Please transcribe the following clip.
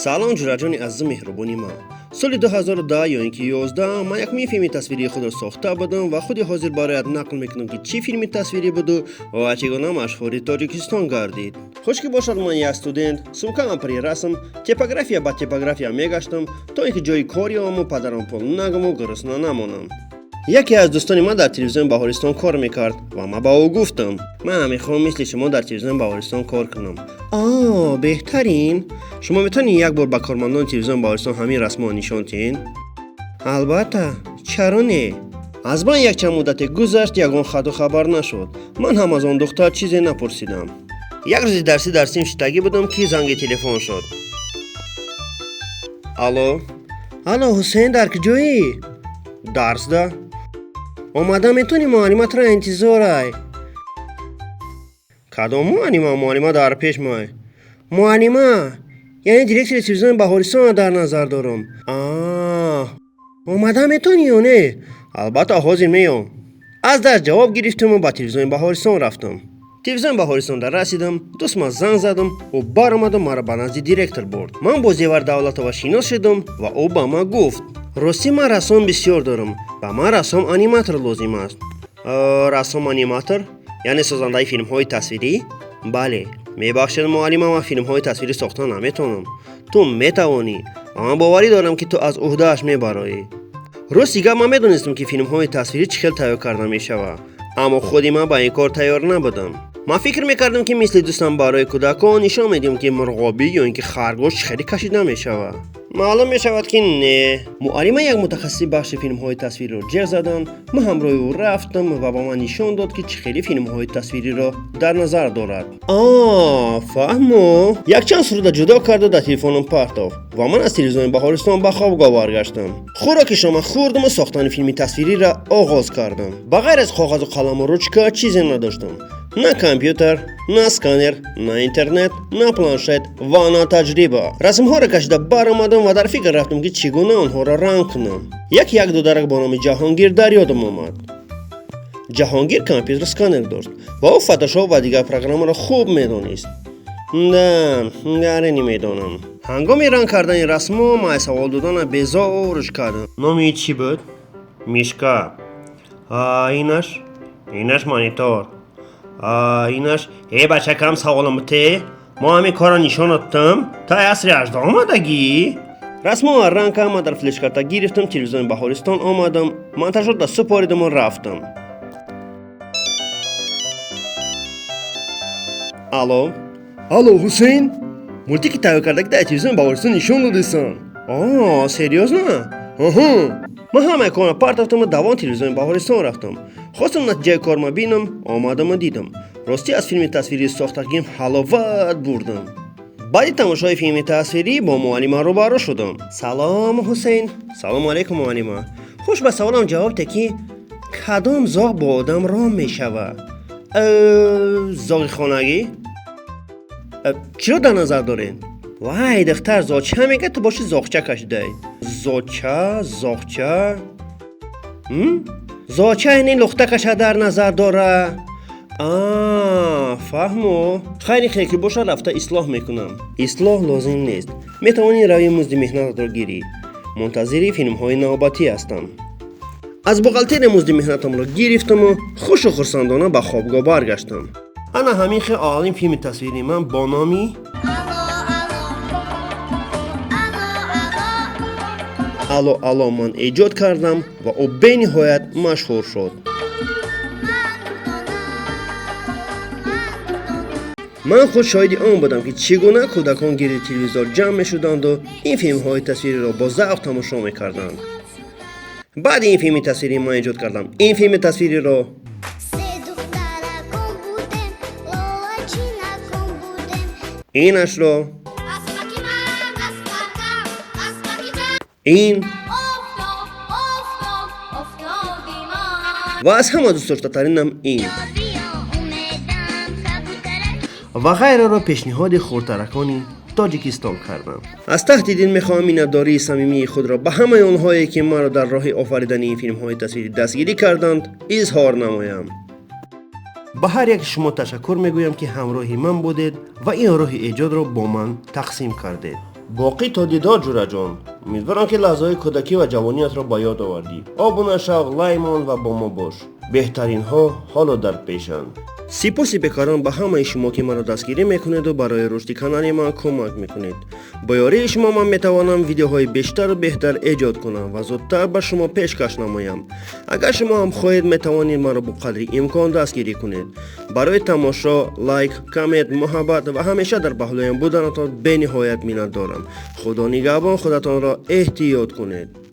سلام جورجانی عزیز مهربانی ما. سال 2010 یا اینکه 11 من یک فیلم تصویری خود را ساخته بودم و خودی حاضر برایت نقل میکنم که چی فیلم تصویری بود و چگونه مشهوری تاجیکستان گردید. خوش که باشد من یک استودنت سمکم پری رسم تیپوگرافیا با تیپوگرافیا میگشتم تا اینکه جای کاریام و پدرم پول نگم و گرسنه نمانم. یکی از دوستان ما در تلویزیون بهارستان کار میکرد و ما با او گفتم من میخوام مثل شما در تلویزیون بهارستان کار کنم. بهترین شما میتونین یک بار با کارمندان تلویزیون بهارستان همین رسما نشان دهین؟ البته چرا نه؟ از من یک چند مدت گذشت یگان خط و خبر نشد. من هم از آن دختر چیزی نپرسیدم. یک روز درسیم شتگی بودم که زنگ تلفن شد. الو حسین در کجایی؟ درس ده؟ اومدم میتونی معلمت را انتظارای. کدام معلمه در پیش مای؟ معلمه یعنی دیرکتور تلویزیون بهارستان در نظر دارم. اومدم میتونی یا نه؟ البته حاضر میام. از در جواب گرفتم و با تلویزیون بهارستان رفتم. تلویزیون بهارستان در رسیدم دوستم زنگ زدم و بار آمدم مرا به نزد دیرکتور برد. من با زیور دولتова شناس شدم و او به ما گفت راستی من رسام بسیار دارم. به من رسام انیماتور لازم است. رسام انیماتور یعنی سازنده فیلم‌های تصویری؟ بله. میبخشید معلم من فیلم‌های تصویری ساختن نمیتونم. تو میتوانی. اما باوری دارم که تو از عهده‌اش میبرایی. راستی من میدونستم که فیلم‌های تصویری چخیل تیار کرده میشود. اما خودی من با این کار تیار نبودم. من فکر میکردم که مثل دوستم برای کودکان نشان میدیم که مرغابی یا اینکه خرگوش خیلی کشیده میشود. معلوم میشود که نه. معلم یک متخصص بخش فیلم های تصویری را جر زدن. من همراه او رفتم و با من نشان داد که چخیلی فیلم های تصویری را در نظر دارد. فهمو. یک چند سرود جدا کرد و در تلفنم پرتافت و من از تلویزیون بهارستان به خوابگاه برگشتم. خوراکش را خوردم و ساختن فیلم تصویری را آغاز کردم. بغیر از کاغذ و قلم و رچکه چیزی نداشتم. نه کامپیوتر، نه اسکانر، نه اینترنت، نه پلانشت و نه تجربه. رسم ها را کشیده بر آمدم و در فکر رفتم که چگونه آنها را رنگ کنم. یک دودرک با نام جهانگیر در یادم آمد. جهانگیر کامپیوتر اسکانر داشت و او فتوشاپ و دیگر پروگرام را خوب میدانست. نه گره نمیدانم. هنگامی رنگ کردن رسم ها ما سوال دادن بیزا و روش کردم. نامی چی بود؟ میشکا. اینش مانیتور. اینش بچه کم سوالمته ما همین کارا نشان دادم تا عصر 18 آمدگی. رسم و رنگ که ما در فلش کارت گرفتم تلویزیون بهارستان آمدم منتشر در سپاریدم و رفتم. الو حسین مولتی که تایید کرده که در تلویزیون بهارستان نشان دادیسن. سریوز نه؟ من همه کارم پرتافتم و دوان تلویزیون بهارستان رفتم. خواستم نتیجه کارم بینم آمدم و دیدم راستی از فیلم تصویری ساختگیم حلاوت بردم. بعد تماشای فیلم تصویری با معلم روبرو شدم. سلام حسین. سلام علیکم معلم. خوش به سوالم جواب ده که کدام زاغ با آدم رام می شود؟ زاغ خانگی؟ چرا در نظر دارین؟ وای دختر زاچه میگه تو باشی زاغچه کشیده. زاغچه زاچه اینی لخته کشه در نظر داره. فهمو. خیلی که باشه رفته اصلاح میکنم. اصلاح لازم نیست. میتوانی روی مزد مهنت را گیری. منتظری فیلم های نوبتی هستم. از بغلتر مزد مهنتم را گرفتم و خوش و خرسندانه به خوابگاه برگشتم. انا همین اولین فیلم تصویری من با نامی الو من ایجاد کردم و او به نهایت مشهور شد. من خود شاهد آن بودم که چگونه کودکان گیر تلویزیون جمع می شدند و این فیلم های تصویری را با ذوق تماشا می کردند. بعد این فیلم تصویری من ایجاد کردم. این فیلم تصویری را اینش را این و از همه دوست داشته‌ترینم این و غیره را پیشنهاد خردترکانی تاجیکستان کردم. از ته دل میخواهم مینداری صمیمی خود را به همه آنهایی که مرا در راه آفریدن این فیلم های تصویری دستگیری کردند اظهار نمایم. به هر یک شما تشکر میگویم که همراهی من بودید و این راه ایجاد را با من تقسیم کردید. باقی تا دیدار جورا جان. امیدوارم که لحظه‌های کودکی و جوانیت را به یاد آوردی. آبون شوق لایمان و با ما باش. بهترین ها حالا در پیشن. سپاسی بکارم به همه شما که مرا دستگیری میکنید و برای رشد کانال ما کمک میکنید. با یاری شما من میتوانم ویدیوهای بیشتر و بهتر ایجاد کنم و زودتر به شما پیشکش نمایم. اگر شما هم خواهید میتوانید مرا با قدر امکان دستگیری کنید. برای تماشا، لایک، کامنت، محبت و همیشه در پهلویم بودنتان به نهایت منت دارم. خدا نگهبان، خودتان را احتیاط کنید.